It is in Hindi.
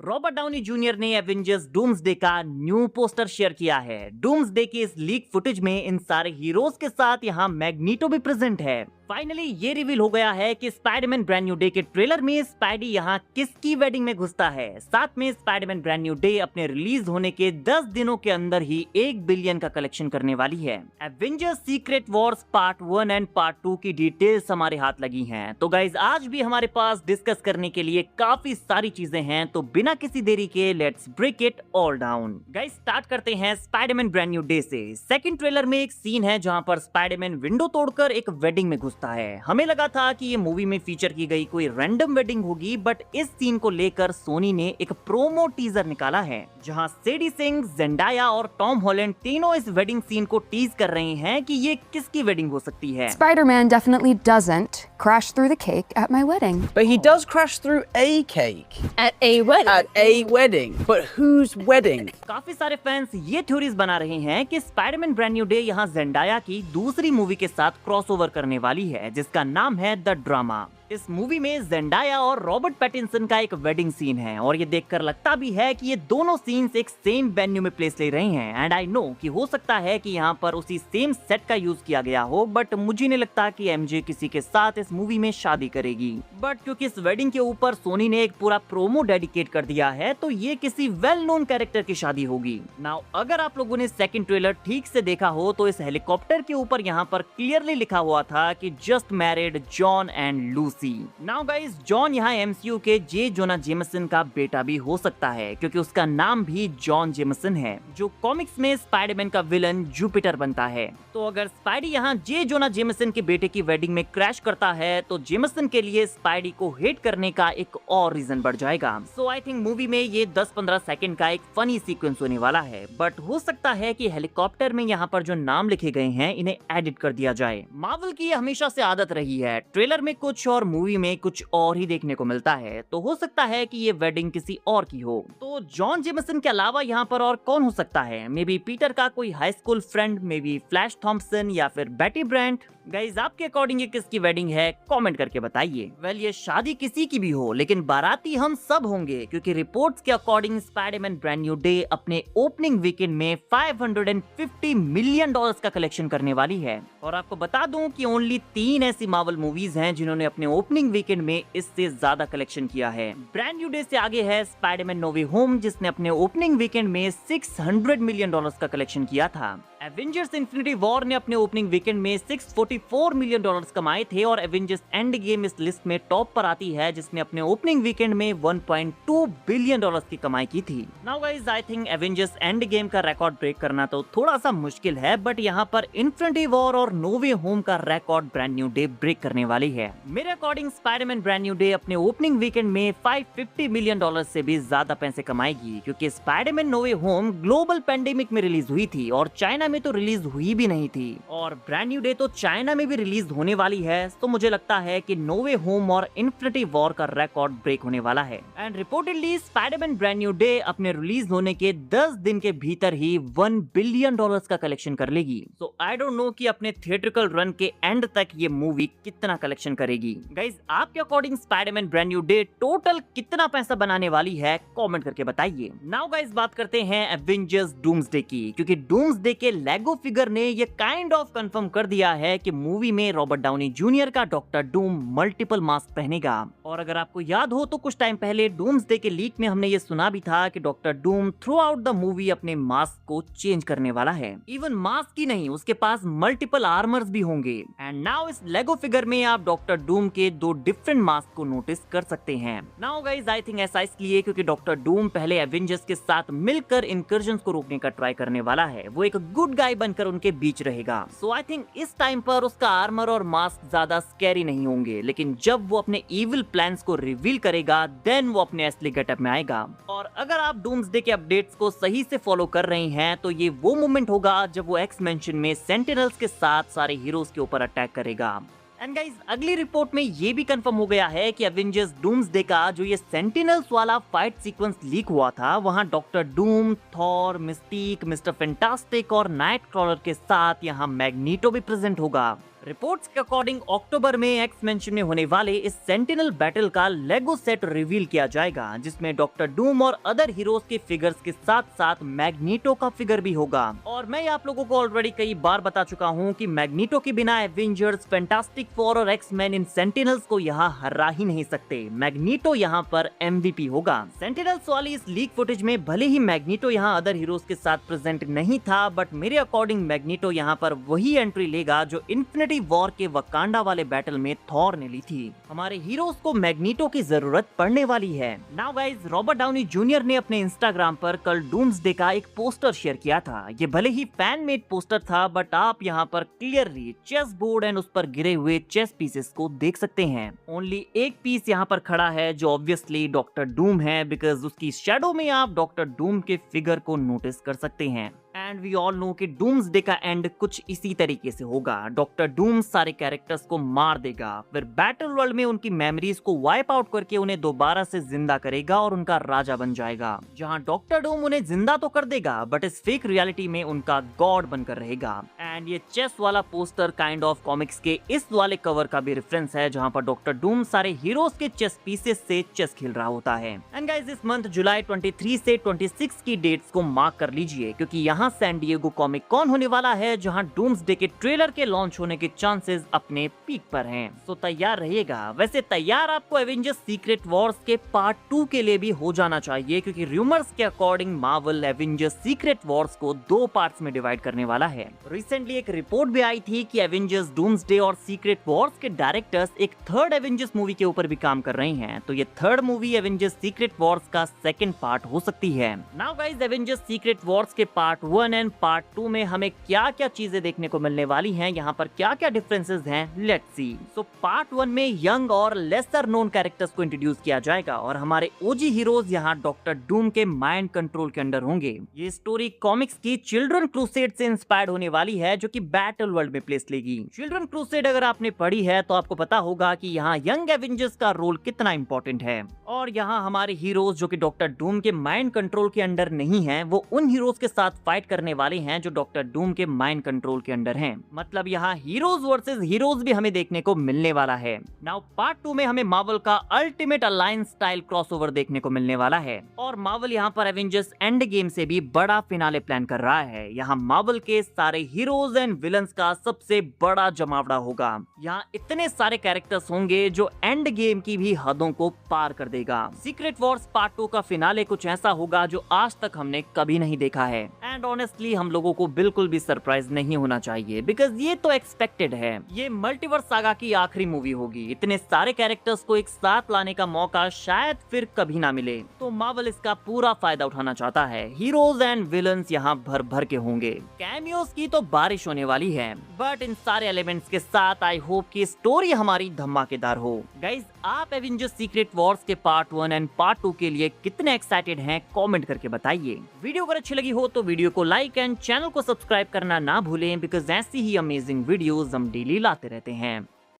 रॉबर्ट डाउनी जूनियर ने एवेंजर्स डूम्सडे का न्यू पोस्टर शेयर किया है। डूम्सडे के इस लीक फुटेज में इन सारे हीरोज के साथ यहाँ मैग्नीटो भी प्रेजेंट है। फाइनली ये रिवील हो गया है कि स्पाइडरमैन ब्रांड न्यू डे के ट्रेलर में स्पाइडी यहाँ किसकी वेडिंग में घुसता है। साथ में स्पाइडरमैन ब्रांड न्यू डे अपने रिलीज होने के 10 दिनों के अंदर ही 1 बिलियन का कलेक्शन करने वाली है। Avengers secret Wars part 1 and part 2 की डिटेल्स हमारे हाथ लगी हैं। तो गाइज आज भी हमारे पास डिस्कस करने के लिए काफी सारी चीजें हैं, तो बिना किसी देरी के let's break it all down. Guys start करते हैं स्पाइडरमैन ब्रांड न्यू डे से। सेकंड ट्रेलर में एक सीन है जहां पर स्पाइडरमैन विंडो तोड़कर एक वेडिंग में घुसता है। हमें लगा था कि ये मूवी में फीचर की गई कोई रैंडम वेडिंग होगी, बट इस सीन को लेकर सोनी ने एक प्रोमो टीजर निकाला है जहां सेडी सिंह, जेंडाया और टॉम हॉलैंड तीनों इस वेडिंग सीन को टीज कर रहे हैं कि ये किसकी वेडिंग हो सकती है। Spider-Man definitely doesn't crash through the cake at my wedding. But he does crash through a cake. At a wedding. At a wedding. But whose wedding? काफी सारे फैंस ये थ्योरीज बना रहे हैं कि स्पाइडरमैन ब्रांड न्यू डे यहाँ जेंडाया की दूसरी मूवी के साथ क्रॉसओवर करने वाली है जिसका नाम है द ड्रामा। इस मूवी में जेंडाया और रॉबर्ट पैटिंसन का एक वेडिंग सीन है और ये देखकर लगता भी है कि ये दोनों सीन्स एक सेम वेन्यू में प्लेस ले रहे हैं। एंड आई नो कि हो सकता है कि यहाँ पर उसी सेम सेट का यूज किया गया हो, बट मुझे नहीं लगता कि एमजे किसी के साथ इस मूवी में शादी करेगी। बट क्योंकि इस वेडिंग के ऊपर सोनी ने एक पूरा प्रोमो डेडिकेट कर दिया है, तो ये किसी वेल नोन कैरेक्टर की शादी होगी। नाउ अगर आप लोगों ने सेकंड ट्रेलर ठीक से देखा हो तो इस हेलीकॉप्टर के ऊपर यहाँ पर क्लियरली लिखा हुआ था कि just married John and Lucy. Now guys, John यहाँ एमसीयू के जे जोना जेमसन का बेटा भी हो सकता है क्योंकि उसका नाम भी जॉन जेमसन है, जो कॉमिक्स में स्पाइडरमैन का विलन जुपिटर बनता है। तो अगर स्पाइडी यहाँ जे जोना जेमसन के बेटे की वेडिंग में क्रैश करता है तो जेमसन के लिए स्पाइडी को हेट करने का एक और रीजन बढ़ जाएगा। सो आई थिंक मूवी में ये 10-15 सेकंड का एक फनी सीक्वेंस होने वाला है, बट हो सकता है कि हेलीकॉप्टर में यहाँ पर जो नाम लिखे गए हैं इन्हें एडिट कर दिया जाए। मार्वल की हमेशा से आदत रही है, ट्रेलर में कुछ और मूवी में कुछ और ही देखने को मिलता है, तो हो सकता है कि ये वेडिंग किसी और की हो। तो जॉन जेमसन के अलावा यहाँ पर और कौन हो सकता है? मे बी पीटर का कोई high school friend, may be flash Thompson या फिर बेटी ब्रांट। गाइज आपके अकॉर्डिंग ये किसकी वेडिंग है? कमेंट करके बताइए। वेल ये शादी किसी की भी हो, लेकिन बाराती हम सब होंगे क्योंकि रिपोर्ट्स के according Spiderman Brand New Day अपने ओपनिंग वीकेंड में $550 मिलियन का कलेक्शन करने वाली है। और आपको बता दूं कि ओनली 3 ऐसी मार्वल मूवीज हैं जिन्होंने अपने ओपनिंग वीकेंड में इससे ज्यादा कलेक्शन किया है। ब्रांड न्यू डे से आगे है स्पाइडरमैन नो वे होम जिसने अपने ओपनिंग वीकेंड में $600 मिलियन का कलेक्शन किया था। एवेंजर्स इन्फिनिटी वॉर ने अपने ओपनिंग वीकेंड में $644 मिलियन कमाए थे और एवेंजर्स एंड गेम इस लिस्ट में टॉप पर आती है जिसने अपने ओपनिंग वीकेंड में $1.2 बिलियन की कमाई की थी। Now guys I think Avengers Endgame का रिकॉर्ड ब्रेक करना तो थोड़ा सा मुश्किल है, बट यहाँ पर इन्फिनिटी वॉर और नो वे होम का record Brand New Day break करने वाली है। मेरे according Spiderman Brand New Day अपने ओपनिंग वीकेंड में $550 मिलियन से भी ज्यादा पैसे कमाएगी क्योंकि Spiderman No Way Home global pandemic में रिलीज हुई थी और चाइना में तो रिलीज हुई भी नहीं थी, और ब्रांड न्यू डे तो चाइना में भी रिलीज होने वाली है। तो मुझे लगता है कि नो वे होम और इन्फिनिटी वॉर का रिकॉर्ड ब्रेक होने वाला है। And reportedly Spiderman Brand New Day अपने रिलीज होने के 10 दिन के भीतर ही $1 बिलियन का कलेक्शन कर लेगी। सो आई डोंट नो कि अपने थिएट्रिकल रन के एंड तक ये मूवी कितना कलेक्शन करेगी। गाइज आपके according Spiderman Brand New day total कितना पैसा बनाने वाली है? कमेंट करके बताइए। नाउ गाइज बात करते हैं एवेंजर्स डूम्सडे की, क्योंकि डूम्सडे के लेगो फिगर ने ये काइंड ऑफ कंफर्म कर दिया है कि मूवी में रॉबर्ट डाउनी जूनियर का डॉक्टर डूम मल्टीपल मास्क पहनेगा। और अगर आपको याद हो तो कुछ टाइम पहले डूम्सडे के लीक में हमने ये सुना भी था कि doctor Doom through out the movie अपने मास्क को चेंज करने वाला है। इवन मास्क ही नहीं, उसके पास मल्टीपल आर्मर्स भी होंगे। एंड नाउ इस लेगो फिगर में आप डॉक्टर डूम के 2 डिफरेंट मास्क को नोटिस कर सकते हैं। नाउ गाइस आई थिंक ऐसा इसलिए क्योंकि डॉक्टर डूम पहले एवेंजर्स के साथ मिलकर इनकर्जन्स को रोकने का ट्राई करने वाला है। वो एक गुड गाय बनकर उनके बीच रहेगा। सो आई थिंक इस टाइम पर उसका आर्मर और मास्क ज्यादा स्कैरी नहीं होंगे, लेकिन जब वो अपने इविल प्लान्स को रिवील करेगा देन वो अपने असली गेटअप में आएगा। और अगर आप डूम्सडे के अपडेट्स को सही से फॉलो कर रहे हैं तो ये वो मोमेंट होगा जब वो एक्स मेंशन में सेंटिनल्स के साथ सारे हीरोज के ऊपर अटैक करेगा। एंड गाइस अगली रिपोर्ट में ये भी कंफर्म हो गया है कि एवेंजर्स डूम्सडे का जो ये सेंटिनल्स वाला फाइट सीक्वेंस लीक हुआ था, वहां doctor Doom, Thor, Mystique, mister fantastic और नाइट क्रॉलर के साथ यहाँ मैग्नीटो भी प्रेजेंट होगा। रिपोर्ट्स के अकॉर्डिंग अक्टूबर में एक्स मेंशन में होने वाले इस सेंटिनल बैटल का लेगो सेट रिवील किया जाएगा, जिसमें डॉक्टर डूम और अदर हीरोज के फिगर्स के साथ साथ मैग्नीटो का फिगर भी होगा। और मैं आप लोगों को ऑलरेडी कई बार बता चुका हूँ कि मैग्नीटो के बिना एवेंजर्स, फैंटास्टिक फोर और एक्स मैन इन सेंटिनल्स को यहाँ हरा ही नहीं सकते। मैग्नीटो यहाँ पर MVP होगा। सेंटिनल्स वाली इस लीक फुटेज में भले ही मैग्नीटो यहाँ अदर हीरोज के साथ प्रेजेंट नहीं था, बट मेरे अकॉर्डिंग मैग्नीटो यहाँ पर वही एंट्री लेगा जो इन्फिनिटी वॉर के वकांडा वाले बैटल में थॉर ने ली थी। हमारे हीरोज को मैग्नीटो की जरूरत पड़ने वाली है। Now guys, Robert Downey junior ने अपने इंस्टाग्राम पर कल डूम्सडे का एक पोस्टर शेयर किया था। ये भले ही फैन मेड पोस्टर था, बट आप यहाँ पर क्लियरली चेस बोर्ड एंड उस पर गिरे हुए चेस पीसेस को देख सकते हैं। ओनली एक पीस यहाँ पर खड़ा है जो ऑब्वियसली डॉक्टर डूम है, बिकॉज उसकी शैडो में आप डॉक्टर डूम के फिगर को नोटिस कर सकते हैं। एंड वी ऑल नो कि डूम्सडे का एंड कुछ इसी तरीके से होगा। डॉक्टर डूम सारे कैरेक्टर्स को मार देगा, फिर बैटल वर्ल्ड में उनकी मेमोरीज को वाइप आउट करके उन्हें दोबारा से जिंदा करेगा और उनका राजा बन जाएगा। जहां डॉक्टर डूम उन्हें जिंदा तो कर देगा, बट इस फेक रियलिटी में उनका गॉड बनकर रहेगा। एंड ये चेस वाला पोस्टर काइंड ऑफ कॉमिक्स के इस वाले कवर का भी रेफरेंस है, जहां पर डॉक्टर डूम सारे हीरोज के चेस पीसेस से चेस खेल रहा होता है। एंड गाइस, इस मंथ जुलाई 23 से 26 की डेट्स को मार्क कर लीजिए, क्योंकि यहाँ सैन डिएगो कॉमिक कॉन होने वाला है, जहां डूम्सडे के ट्रेलर के लॉन्च होने के चांसेस अपने पीक पर हैं। सो तैयार रहिएगा। वैसे तैयार आपको एवेंजर्स सीक्रेट वॉर्स के पार्ट 2 के लिए भी हो जाना चाहिए, क्योंकि रूमर्स के according Marvel Avengers secret Wars को 2 पार्ट्स में डिवाइड करने वाला है। रिसेंटली एक रिपोर्ट भी आई थी कि एवेंजर्स डूम्सडे और सीक्रेट वॉर्स के डायरेक्टर्स एक थर्ड एवेंजर्स मूवी के ऊपर भी काम कर रही हैं। तो ये third movie Avengers secret Wars का सेकंड पार्ट हो सकती है। Now guys, Avengers secret Wars के पार्ट 1 एंड पार्ट 2 में हमें क्या क्या चीजें देखने को मिलने वाली हैं, यहाँ पर क्या क्या डिफरेंसेस हैं, लेट्स सी। सो पार्ट 1 में यंग और लेसर नोन कैरेक्टर्स को इंट्रोड्यूस किया जाएगा और हमारे ओजी हीरोज यहाँ डॉक्टर डूम के माइंड कंट्रोल के अंडर होंगे। ये स्टोरी कॉमिक्स की चिल्ड्रन क्रूसेड से इंस्पायर्ड होने वाली है, जो कि बैटल वर्ल्ड में प्लेस लेगी। चिल्ड्रन क्रूसेड अगर आपने पढ़ी है तो आपको पता होगा कि यहाँ यंग एवेंजर्स का रोल कितना इंपॉर्टेंट है। और यहाँ हमारे हीरोज जो कि डॉक्टर डूम के माइंड कंट्रोल के अंडर नहीं है, वो उन हीरोज के साथ फाइट करने वाले हैं जो डॉक्टर डूम के माइंड कंट्रोल के अंडर हैं। मतलब यहाँ हीरोज वर्सेस हीरोज भी हमें देखने को मिलने वाला है। नाउ पार्ट 2 में हमें मार्वल का अल्टीमेट अलायंस स्टाइल क्रॉसओवर देखने को मिलने वाला है। और मार्वल यहाँ पर एवेंजर्स एंड गेम से भी बड़ा फिनाले प्लान कर रहा है। यहाँ मार्वल के सारे हीरोज एंड विलन्स का सबसे बड़ा जमावड़ा होगा। यहाँ इतने सारे कैरेक्टर्स होंगे जो एंड गेम की भी हदों को पार कर देगा। सीक्रेट वॉर्स पार्ट 2 का फिनाले कुछ ऐसा होगा जो आज तक हमने कभी नहीं देखा है। एंड ऑनेस्टली हम लोगों को बिल्कुल भी सरप्राइज नहीं होना चाहिए, बिकॉज ये तो एक्सपेक्टेड है। ये मल्टीवर्स सागा की आखिरी मूवी होगी। इतने सारे कैरेक्टर्स को एक साथ लाने का मौका शायद फिर कभी ना मिले, तो मार्वल इसका पूरा फायदा उठाना चाहता है। हीरोज एंड विलन्स यहाँ भर भर के होंगे। कैमियोस की तो बारिश होने वाली है, बट इन सारे एलिमेंट्स के साथ आई होप कि स्टोरी हमारी धमाकेदार हो। गाइज, आप एवेंजर्स सीक्रेट वॉर्स के पार्ट 1 एंड पार्ट 2 के लिए कितने एक्साइटेड हैं कमेंट करके बताइए। वीडियो अगर अच्छी लगी हो तो वीडियो को लाइक एंड चैनल को सब्सक्राइब करना ना भूलें, बिकॉज ऐसी ही अमेजिंग वीडियोस हम डेली लाते रहते हैं।